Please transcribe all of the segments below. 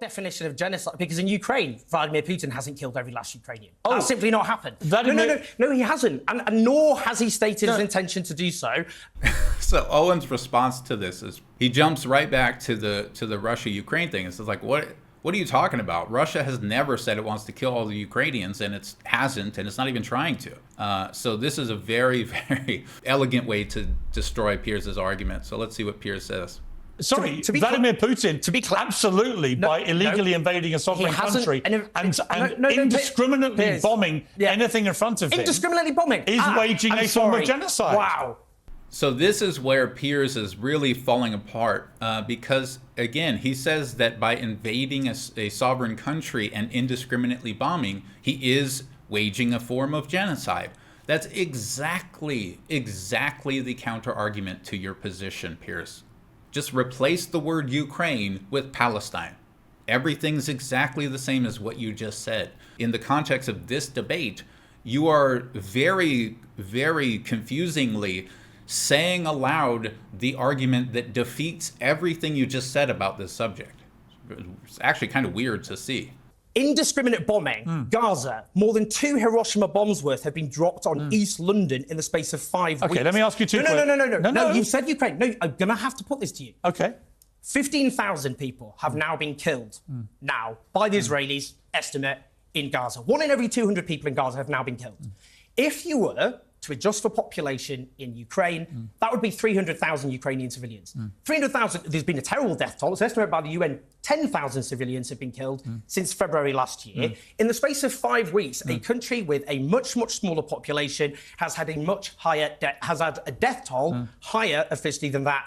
definition of genocide? Because in Ukraine, Vladimir Putin hasn't killed every last Ukrainian. Oh, that's simply not happened. No, he hasn't. And nor has he stated his intention to do so. So Owen's response to this is he jumps right back to the Russia-Ukraine thing. It's like, what are you talking about? Russia has never said it wants to kill all the Ukrainians, and it hasn't, and it's not even trying to. So this is a very, very elegant way to destroy Piers' argument. So let's see what Piers says. Sorry, Vladimir Putin, to be clear, absolutely, by illegally invading a sovereign country and indiscriminately bombing anything in front of him. Indiscriminately bombing? Is waging a form of genocide. Wow. So this is where Piers is really falling apart because, again, he says that by invading a sovereign country and indiscriminately bombing, he is waging a form of genocide. That's exactly the counter-argument to your position, Piers. Just replace the word Ukraine with Palestine. Everything's exactly the same as what you just said. In the context of this debate, you are very, very confusingly saying aloud the argument that defeats everything you just said about this subject. It's actually kind of weird to see. Indiscriminate bombing, Gaza. More than 2 Hiroshima bombs worth have been dropped on East London in the space of 5 weeks. Okay, let me ask you two questions. No, you said Ukraine. No, I'm going to have to put this to you. Okay. 15,000 people have now been killed now by the Israelis, estimate, in Gaza. 1 in every 200 people in Gaza have now been killed. If you were to adjust for population in Ukraine, that would be 300,000 Ukrainian civilians. 300,000, there's been a terrible death toll. It's estimated by the UN, 10,000 civilians have been killed since February last year. In the space of 5 weeks, a country with a much, much smaller population has had a much higher, has had a death toll higher officially than that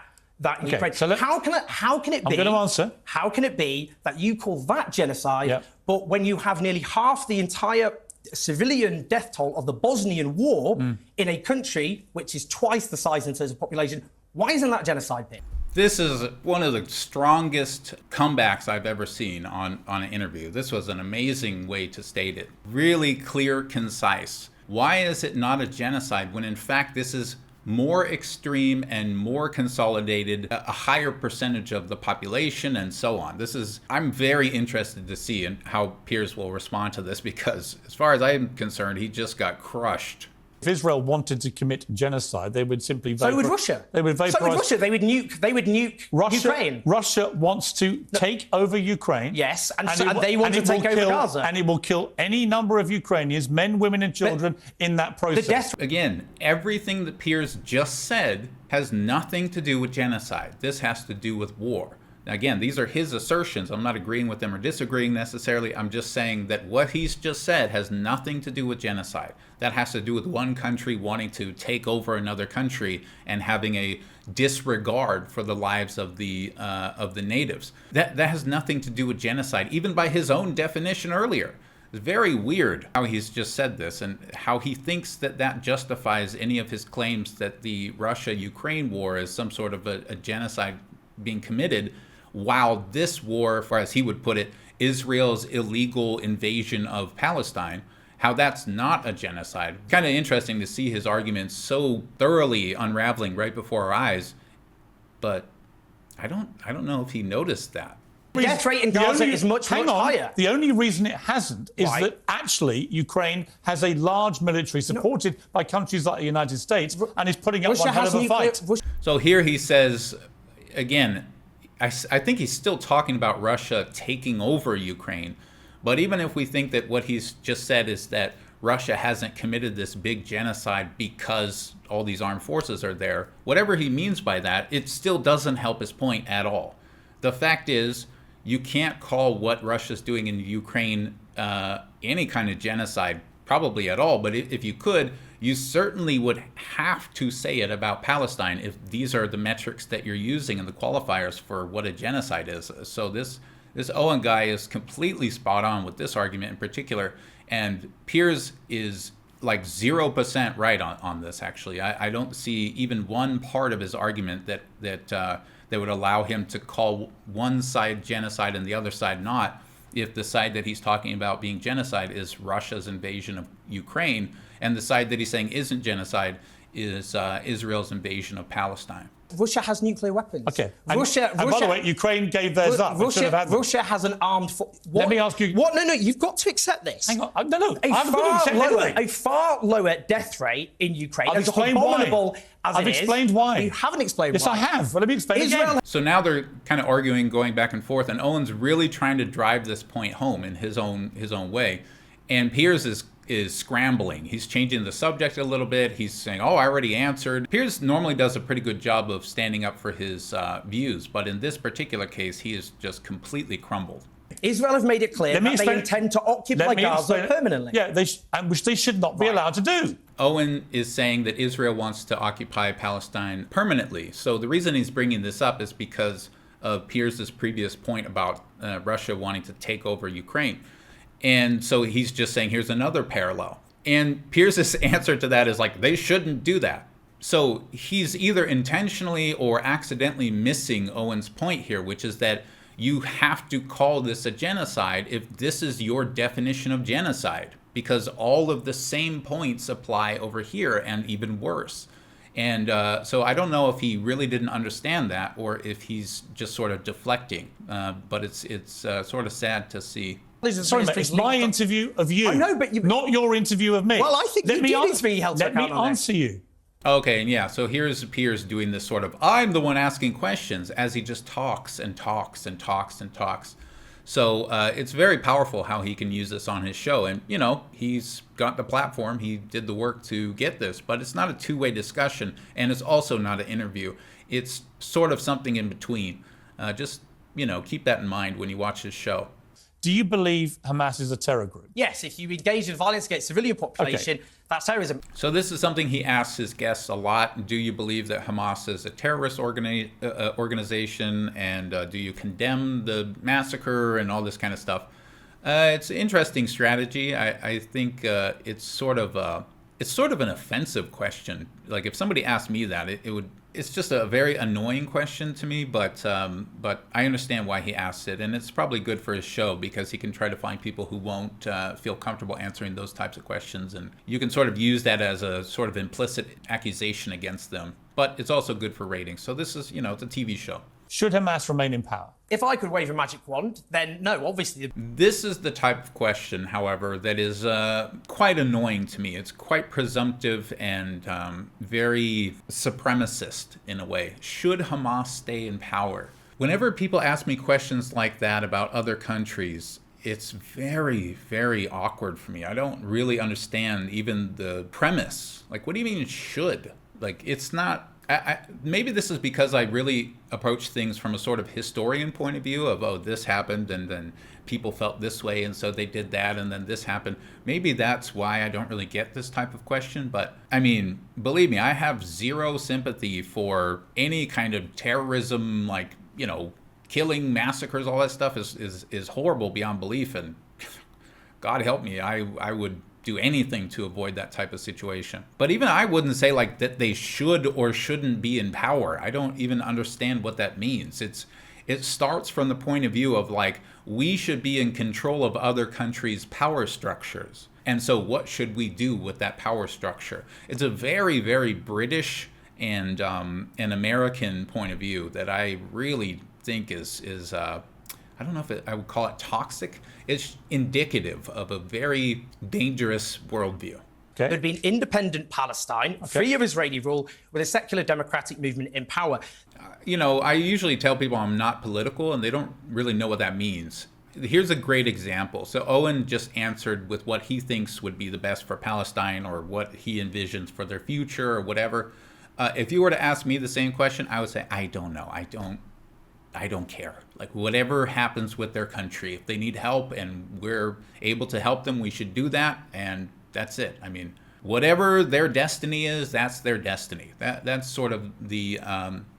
in Ukraine. So how can it be? I'm going to answer. How can it be that you call that genocide, but when you have nearly half the entire civilian death toll of the Bosnian War in a country which is twice the size in terms of population, why isn't that genocide, Piers? This is one of the strongest comebacks I've ever seen on an interview. This was an amazing way to state it. Really clear, concise. Why is it not a genocide when in fact this is more extreme and more consolidated, a higher percentage of the population and so on? I'm very interested to see how Piers will respond to this because as far as I'm concerned, he just got crushed. If Israel wanted to commit genocide, they would simply So would Russia. They would vaporize. So would Russia. They would nuke Ukraine. Russia wants to take over Ukraine. Yes, and they want to take over Gaza. And it will kill any number of Ukrainians, men, women, and children in that process. Again, everything that Piers just said has nothing to do with genocide. This has to do with war. Now, again, these are his assertions. I'm not agreeing with them or disagreeing necessarily. I'm just saying that what he's just said has nothing to do with genocide. That has to do with one country wanting to take over another country and having a disregard for the lives of the natives. That has nothing to do with genocide, even by his own definition earlier. It's very weird how he's just said this and how he thinks that justifies any of his claims that the Russia-Ukraine war is some sort of a genocide being committed, while this war, as he would put it, Israel's illegal invasion of Palestine, how that's not a genocide. Kind of interesting to see his arguments so thoroughly unraveling right before our eyes, but I don't know if he noticed that. The death rate in Gaza is much higher. The only reason it hasn't is that actually Ukraine has a large military supported by countries like the United States and is putting up one hell of a fight. So here he says, again, I think he's still talking about Russia taking over Ukraine. But even if we think that what he's just said is that Russia hasn't committed this big genocide because all these armed forces are there, whatever he means by that, it still doesn't help his point at all. The fact is, you can't call what Russia's doing in Ukraine any kind of genocide, probably at all. But if you could, you certainly would have to say it about Palestine if these are the metrics that you're using and the qualifiers for what a genocide is. So this Owen guy is completely spot on with this argument in particular. And Piers is like 0% right on this, actually. I don't see even one part of his argument that would allow him to call one side genocide and the other side not, if the side that he's talking about being genocide is Russia's invasion of Ukraine, and the side that he's saying isn't genocide is Israel's invasion of Palestine. Russia has nuclear weapons. Okay. And by the way, Ukraine gave theirs up. Russia has an armed... Let me ask you... What? No, you've got to accept this. Hang on. No. A far lower death rate in Ukraine. I've explained why. I've explained why. You haven't explained why. Yes, I have. Well, let me explain again. So now they're kind of arguing, going back and forth, and Owen's really trying to drive this point home in his own way. And Piers is scrambling. He's changing the subject a little bit. He's saying, oh, I already answered. Piers normally does a pretty good job of standing up for his views, but in this particular case, he is just completely crumbled. Israel have made it clear that they intend to occupy Gaza permanently. Yeah, which they should not be allowed to do. Owen is saying that Israel wants to occupy Palestine permanently. So the reason he's bringing this up is because of Piers' previous point about Russia wanting to take over Ukraine. And so he's just saying, here's another parallel. And Piers' answer to that is like, they shouldn't do that. So he's either intentionally or accidentally missing Owen's point here, which is that you have to call this a genocide if this is your definition of genocide, because all of the same points apply over here and even worse. And so I don't know if he really didn't understand that or if he's just sort of deflecting. But it's sort of sad to see. Sorry, mate, it's my interview of you. I know, but not your interview of me. Well, I think let me answer you. Okay, and yeah, so here's Piers doing this sort of, I'm the one asking questions, as he just talks and talks and talks and talks. So it's very powerful how he can use this on his show. And, you know, he's got the platform. He did the work to get this. But it's not a two-way discussion, and it's also not an interview. It's sort of something in between. Just, you know, keep that in mind when you watch his show. Do you believe Hamas is a terror group? Yes, if you engage in violence against civilian population, that's terrorism. So this is something he asks his guests a lot. Do you believe that Hamas is a terrorist organization? And do you condemn the massacre and all this kind of stuff? It's an interesting strategy. I think it's sort of an offensive question. Like if somebody asked me that, it's just a very annoying question to me, but I understand why he asks it, and it's probably good for his show because he can try to find people who won't feel comfortable answering those types of questions, and you can sort of use that as a sort of implicit accusation against them. But it's also good for ratings. So this is, you know, it's a TV show. Should Hamas remain in power? If I could wave a magic wand, then no, obviously. This is the type of question, however, that is quite annoying to me. It's quite presumptive and very supremacist in a way. Should Hamas stay in power? Whenever people ask me questions like that about other countries, it's very, very awkward for me. I don't really understand even the premise. Like, what do you mean it should? Like, it's not... maybe this is because I really approach things from a sort of historian point of view of, oh, this happened and then people felt this way and so they did that and then this happened. Maybe that's why I don't really get this type of question. But I mean, believe me, I have zero sympathy for any kind of terrorism, like, you know, killing, massacres, all that stuff is horrible beyond belief. And God help me, I would do anything to avoid that type of situation. But even I wouldn't say like that they should or shouldn't be in power. I don't even understand what that means. It starts from the point of view of like, we should be in control of other countries' power structures. And so what should we do with that power structure? It's a very, very British and an American point of view that I really think is I don't know if I would call it toxic. It's indicative of a very dangerous worldview. Okay. There'd be an independent Palestine, free of Israeli rule, with a secular democratic movement in power. You know, I usually tell people I'm not political, and they don't really know what that means. Here's a great example. So Owen just answered with what he thinks would be the best for Palestine or what he envisions for their future or whatever. If you were to ask me the same question, I would say, I don't know. I don't care. Like, whatever happens with their country, if they need help and we're able to help them, we should do that. And that's it. I mean, whatever their destiny is, that's their destiny. That's sort of the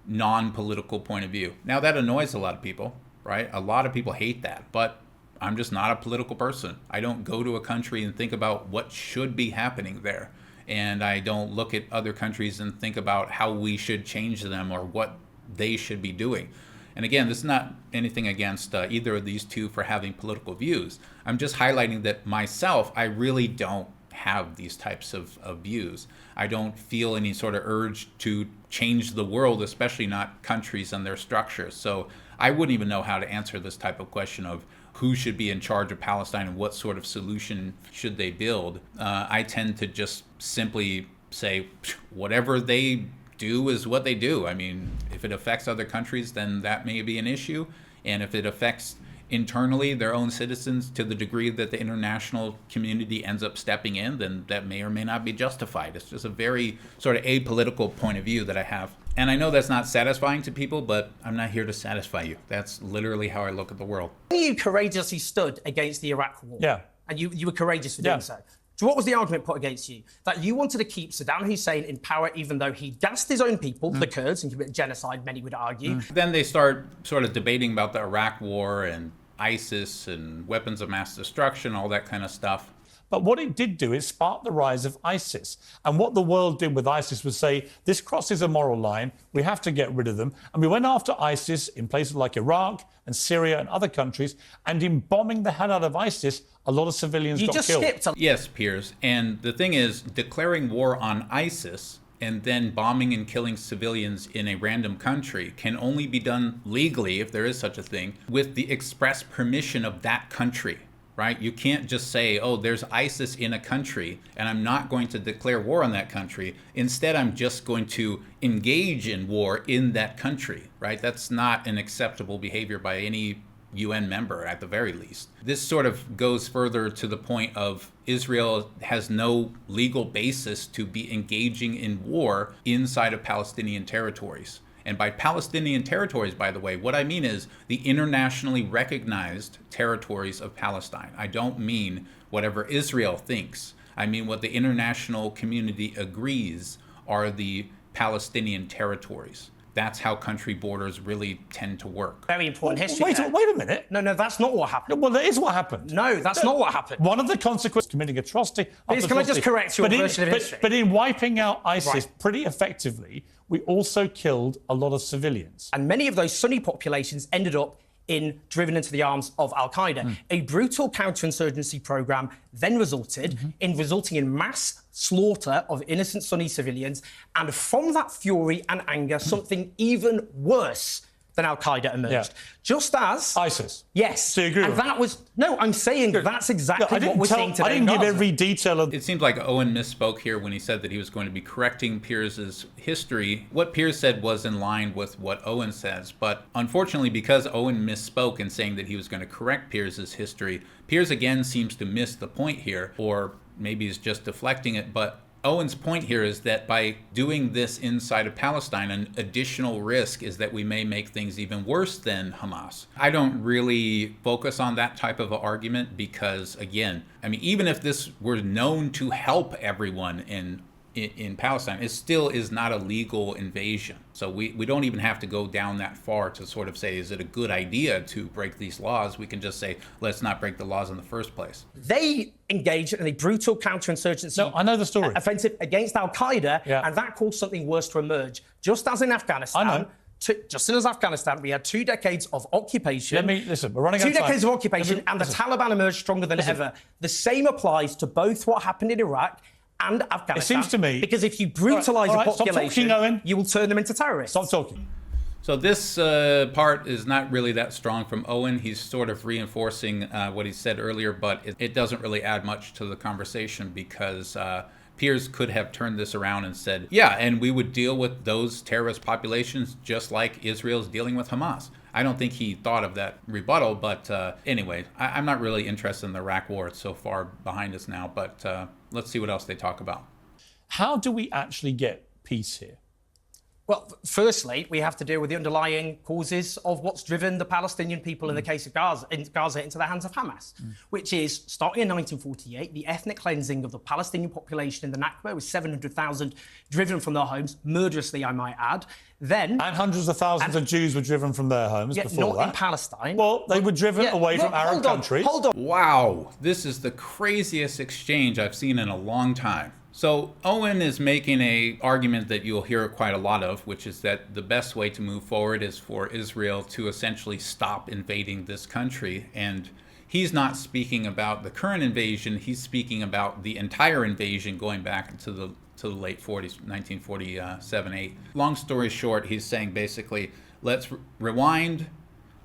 non-political point of view. Now, that annoys a lot of people, right? A lot of people hate that, but I'm just not a political person. I don't go to a country and think about what should be happening there. And I don't look at other countries and think about how we should change them or what they should be doing. And again, this is not anything against either of these two for having political views. I'm just highlighting that myself, I really don't have these types of views. I don't feel any sort of urge to change the world, especially not countries and their structures. So I wouldn't even know how to answer this type of question of who should be in charge of Palestine and what sort of solution should they build. I tend to just simply say whatever they do is what they do. I mean, if it affects other countries, then that may be an issue. And if it affects internally their own citizens to the degree that the international community ends up stepping in, then that may or may not be justified. It's just a very sort of apolitical point of view that I have. And I know that's not satisfying to people, but I'm not here to satisfy you. That's literally how I look at the world. You courageously stood against the Iraq war. Yeah. And you were courageous for doing so. So what was the argument put against you? That you wanted to keep Saddam Hussein in power even though he gassed his own people, the Kurds, and committed genocide, many would argue. Then they start sort of debating about the Iraq war and ISIS and weapons of mass destruction, all that kind of stuff. But what it did do is spark the rise of ISIS. And what the world did with ISIS was say, this crosses a moral line, we have to get rid of them. And we went after ISIS in places like Iraq and Syria and other countries, and in bombing the hell out of ISIS, a lot of civilians got killed. Yes, Piers. And the thing is, declaring war on ISIS and then bombing and killing civilians in a random country can only be done legally, if there is such a thing, with the express permission of that country. Right? You can't just say, oh, there's ISIS in a country and I'm not going to declare war on that country. Instead, I'm just going to engage in war in that country, right? That's not an acceptable behavior by any UN member, at the very least. This sort of goes further to the point of Israel has no legal basis to be engaging in war inside of Palestinian territories. And by Palestinian territories, by the way, what I mean is the internationally recognized territories of Palestine. I don't mean whatever Israel thinks. I mean what the international community agrees are the Palestinian territories. That's how country borders really tend to work. Very important history. Wait a minute. No, that's not what happened. Well, that is what happened. No, that's not what happened. One of the consequences of committing atrocity. Can I just correct your version of history? But in wiping out ISIS pretty effectively, we also killed a lot of civilians. And many of those Sunni populations ended up driven into the arms of Al-Qaeda. A brutal counterinsurgency program then resulting in mass slaughter of innocent Sunni civilians, and from that fury and anger, something even worse than Al-Qaeda emerged. Just as... ISIS. Yes. So you agree and that was... No, I'm saying that's exactly what we're seeing today. I didn't give every detail of... It seems like Owen misspoke here when he said that he was going to be correcting Piers' history. What Piers said was in line with what Owen says, but unfortunately, because Owen misspoke in saying that he was going to correct Piers' history, Piers again seems to miss the point here, or maybe he's just deflecting it, but Owen's point here is that by doing this inside of Palestine, an additional risk is that we may make things even worse than Hamas. I don't really focus on that type of argument because, again, I mean, even if this were known to help everyone in Palestine, it still is not a legal invasion. So we don't even have to go down that far to sort of say, is it a good idea to break these laws? We can just say, let's not break the laws in the first place. They engaged in a brutal counterinsurgency I know the story. Offensive against Al-Qaeda, and that caused something worse to emerge. Just as in Afghanistan, I know. Just as Afghanistan, we had 2 decades of occupation. We're running out of time. 2 decades of occupation, and the Taliban emerged stronger than ever. The same applies to both what happened in Iraq and Afghanistan. It seems to me... Because if you brutalise a population, stop talking, Owen. You will turn them into terrorists. Stop talking. So this part is not really that strong from Owen. He's sort of reinforcing what he said earlier, but it doesn't really add much to the conversation because Piers could have turned this around and said, yeah, and we would deal with those terrorist populations just like Israel's dealing with Hamas. I don't think he thought of that rebuttal, but anyway, I'm not really interested in the Iraq war. It's so far behind us now, but let's see what else they talk about. How do we actually get peace here? Well, firstly, we have to deal with the underlying causes of what's driven the Palestinian people in the case of Gaza into the hands of Hamas, which is, starting in 1948, the ethnic cleansing of the Palestinian population in the Nakba with 700,000 driven from their homes, murderously, I might add. Then... And hundreds of thousands of Jews were driven from their homes before that. Not in Palestine. Well, they were driven away from Arab countries. Hold on. Wow, this is the craziest exchange I've seen in a long time. So Owen is making an argument that you'll hear quite a lot of, which is that the best way to move forward is for Israel to essentially stop invading this country. And he's not speaking about the current invasion. He's speaking about the entire invasion going back into the late 40s, 1947-8. Long story short, he's saying basically, let's rewind,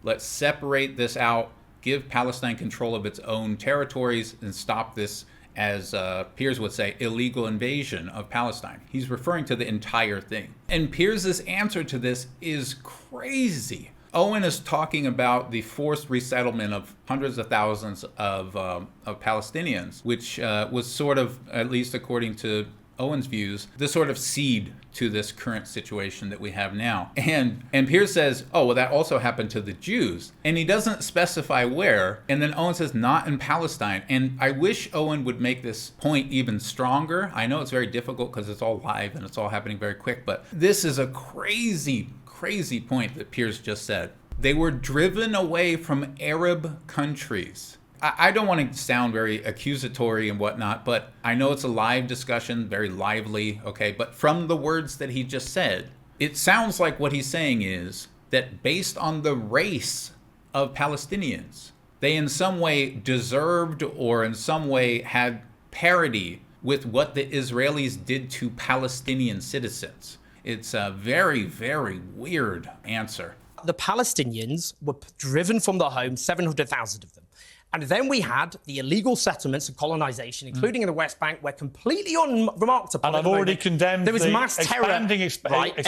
let's separate this out, give Palestine control of its own territories, and stop this, as Piers would say, illegal invasion of Palestine. He's referring to the entire thing. And Piers' answer to this is crazy. Owen is talking about the forced resettlement of hundreds of thousands of Palestinians, which was sort of, at least according to Owen's views, the sort of seed to this current situation that we have now. And Piers says, oh, well, that also happened to the Jews. And he doesn't specify where. And then Owen says, not in Palestine. And I wish Owen would make this point even stronger. I know it's very difficult because it's all live and it's all happening very quick, but this is a crazy point that Piers just said. They were driven away from Arab countries. I don't want to sound very accusatory and whatnot, but I know it's a live discussion, very lively, okay? But from the words that he just said, it sounds like what he's saying is that based on the race of Palestinians, they in some way deserved or in some way had parity with what the Israelis did to Palestinian citizens. It's a very, very weird answer. The Palestinians were driven from their homes, 700,000 of them. And then we had the illegal settlements and colonization, including in the West Bank, were completely unremarked upon. And I've already condemned there was mass terror, right?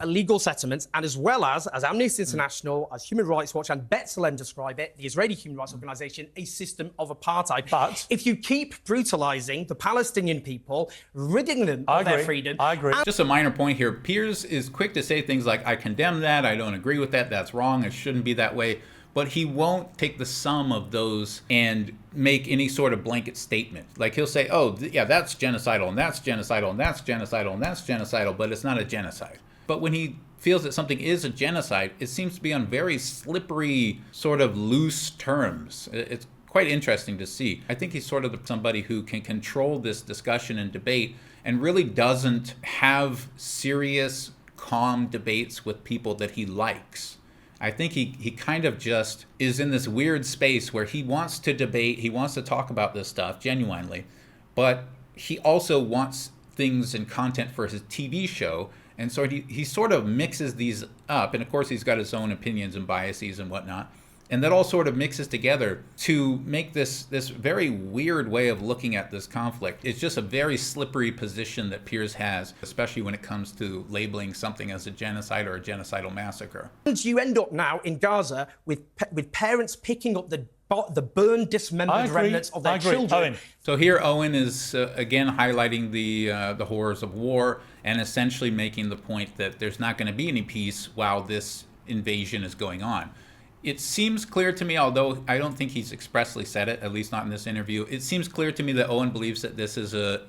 Illegal settlements, and as well as Amnesty International, as Human Rights Watch and B'Tselem describe it, the Israeli Human Rights Organization, a system of apartheid. But if you keep brutalizing the Palestinian people, ridding them of their freedom... I agree. Just a minor point here. Piers is quick to say things like, I condemn that, I don't agree with that, that's wrong, it shouldn't be that way. But he won't take the sum of those and make any sort of blanket statement. Like he'll say, oh, yeah, that's genocidal, and that's genocidal, and that's genocidal, and that's genocidal, but it's not a genocide. But when he feels that something is a genocide, it seems to be on very slippery, sort of loose terms. It's quite interesting to see. I think he's sort of somebody who can control this discussion and debate and really doesn't have serious, calm debates with people that he likes. I think he kind of just is in this weird space where he wants to debate, he wants to talk about this stuff genuinely, but he also wants things and content for his TV show, and so he sort of mixes these up, and of course he's got his own opinions and biases and whatnot, and that all sort of mixes together to make this very weird way of looking at this conflict. It's just a very slippery position that Piers has, especially when it comes to labeling something as a genocide or a genocidal massacre. And you end up now in Gaza with parents picking up the burned, dismembered remnants of their children. Owen. So here Owen is again highlighting the horrors of war and essentially making the point that there's not going to be any peace while this invasion is going on. It seems clear to me, although I don't think he's expressly said it, at least not in this interview, it seems clear to me that Owen believes that this is a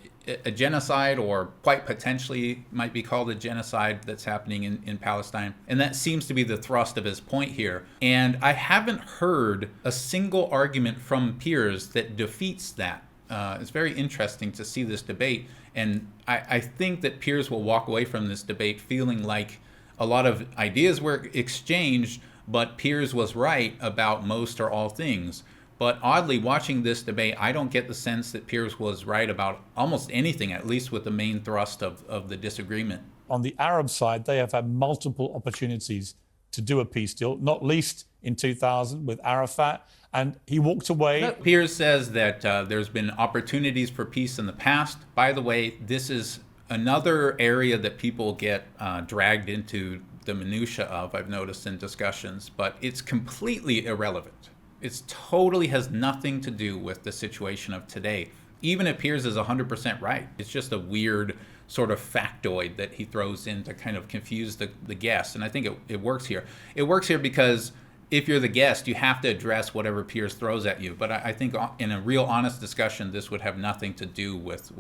genocide, or quite potentially might be called a genocide that's happening in Palestine. And that seems to be the thrust of his point here. And I haven't heard a single argument from Piers that defeats that. It's very interesting to see this debate. And I think that Piers will walk away from this debate feeling like a lot of ideas were exchanged, but Piers was right about most or all things. But oddly, watching this debate, I don't get the sense that Piers was right about almost anything, at least with the main thrust of the disagreement. On the Arab side, they have had multiple opportunities to do a peace deal, not least in 2000 with Arafat, and he walked away. Piers says that there's been opportunities for peace in the past. By the way, this is another area that people get dragged into the minutia of, I've noticed in discussions, but it's completely irrelevant. It totally has nothing to do with the situation of today. Even if Piers is 100% right, it's just a weird sort of factoid that he throws in to kind of confuse the guest, and I think it works here. It works here because if you're the guest, you have to address whatever Piers throws at you, but I think in a real honest discussion, this would have nothing to do with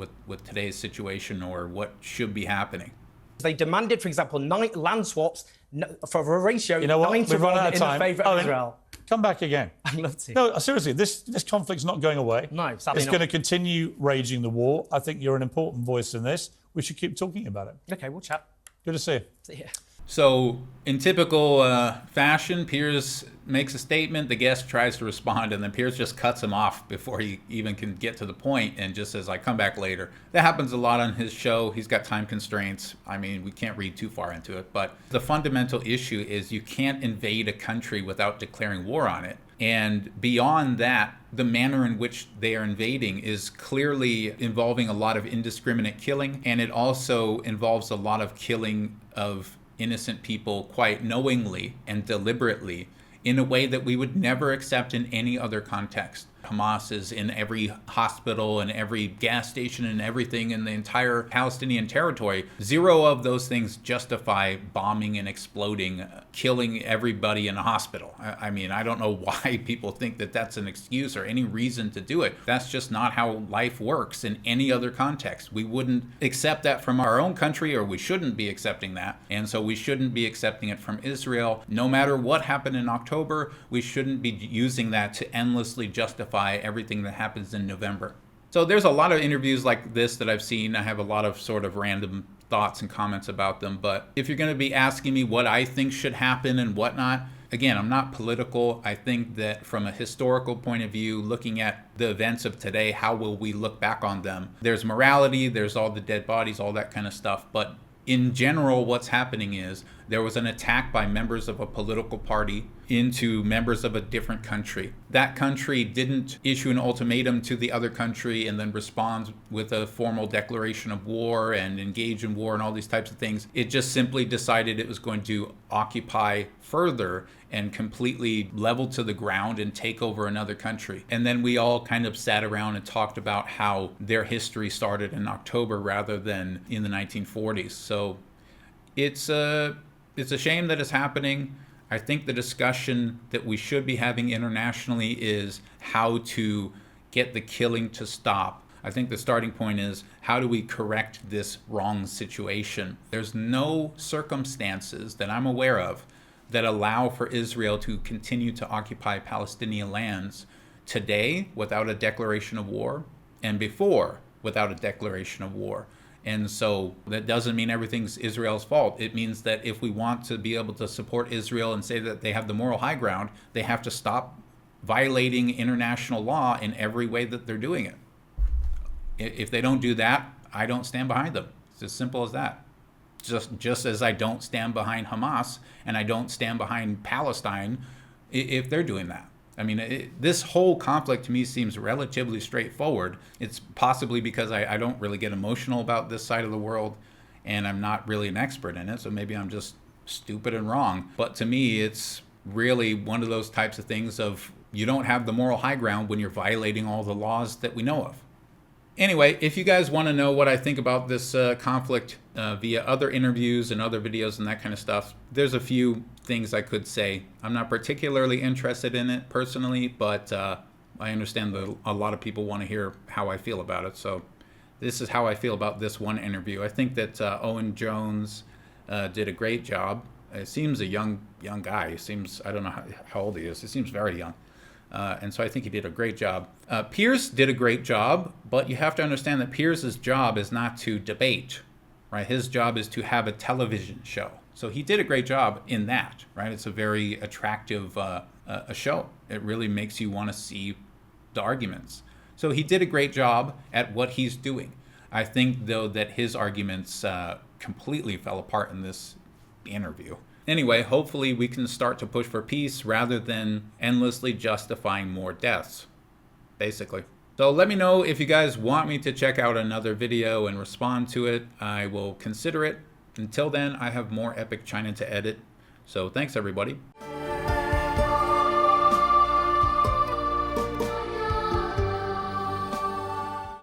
today's situation or what should be happening. They demanded, for example, 9 land swaps for a ratio 9 to 1 in favour of Israel. Come back again. I'd love to. No, seriously, this conflict's not going away. No, sadly it's going to continue raging the war. I think you're an important voice in this. We should keep talking about it. Okay, we'll chat. Good to see you. See ya. So in typical fashion, Piers makes a statement, the guest tries to respond, and then Piers just cuts him off before he even can get to the point and just says, "I come back later." That happens a lot on his show. He's got time constraints. I mean, we can't read too far into it, but the fundamental issue is you can't invade a country without declaring war on it. And beyond that, the manner in which they are invading is clearly involving a lot of indiscriminate killing, and it also involves a lot of killing of innocent people quite knowingly and deliberately in a way that we would never accept in any other context. Hamas is in every hospital and every gas station and everything in the entire Palestinian territory. Zero of those things justify bombing and exploding, killing everybody in a hospital. I mean, I don't know why people think that that's an excuse or any reason to do it. That's just not how life works in any other context. We wouldn't accept that from our own country, or we shouldn't be accepting that. And so we shouldn't be accepting it from Israel. No matter what happened in October, we shouldn't be using that to endlessly justify everything that happens in November. So there's a lot of interviews like this that I've seen. I have a lot of sort of random thoughts and comments about them. But if you're going to be asking me what I think should happen and whatnot, again, I'm not political. I think that from a historical point of view, looking at the events of today, how will we look back on them? There's morality, there's all the dead bodies, all that kind of stuff. But in general, what's happening is there was an attack by members of a political party into members of a different country. That country didn't issue an ultimatum to the other country and then respond with a formal declaration of war and engage in war and all these types of things. It just simply decided it was going to occupy further and completely level to the ground and take over another country. And then we all kind of sat around and talked about how their history started in October rather than in the 1940s. So it's a shame that it's happening. I think the discussion that we should be having internationally is how to get the killing to stop. I think the starting point is, how do we correct this wrong situation? There's no circumstances that I'm aware of that allow for Israel to continue to occupy Palestinian lands today without a declaration of war, and before without a declaration of war. And so that doesn't mean everything's Israel's fault. It means that if we want to be able to support Israel and say that they have the moral high ground, they have to stop violating international law in every way that they're doing it. If they don't do that, I don't stand behind them. It's as simple as that. Just as I don't stand behind Hamas and I don't stand behind Palestine if they're doing that. I mean, this whole conflict to me seems relatively straightforward. It's possibly because I don't really get emotional about this side of the world and I'm not really an expert in it, so maybe I'm just stupid and wrong. But to me, it's really one of those types of things of you don't have the moral high ground when you're violating all the laws that we know of. Anyway, if you guys want to know what I think about this conflict via other interviews and other videos and that kind of stuff, there's a few things I could say. I'm not particularly interested in it personally, but I understand that a lot of people want to hear how I feel about it. So this is how I feel about this one interview. I think that Owen Jones did a great job. It seems a young guy. He seems, I don't know how old he is. He seems very young. And so I think he did a great job. Piers did a great job, but you have to understand that Piers' job is not to debate, right? His job is to have a television show. So he did a great job in that, right? It's a very attractive a show. It really makes you want to see the arguments. So he did a great job at what he's doing. I think, though, that his arguments completely fell apart in this interview. Anyway, hopefully we can start to push for peace rather than endlessly justifying more deaths, basically. So let me know if you guys want me to check out another video and respond to it. I will consider it. Until then, I have more Epic China to edit. So thanks, everybody.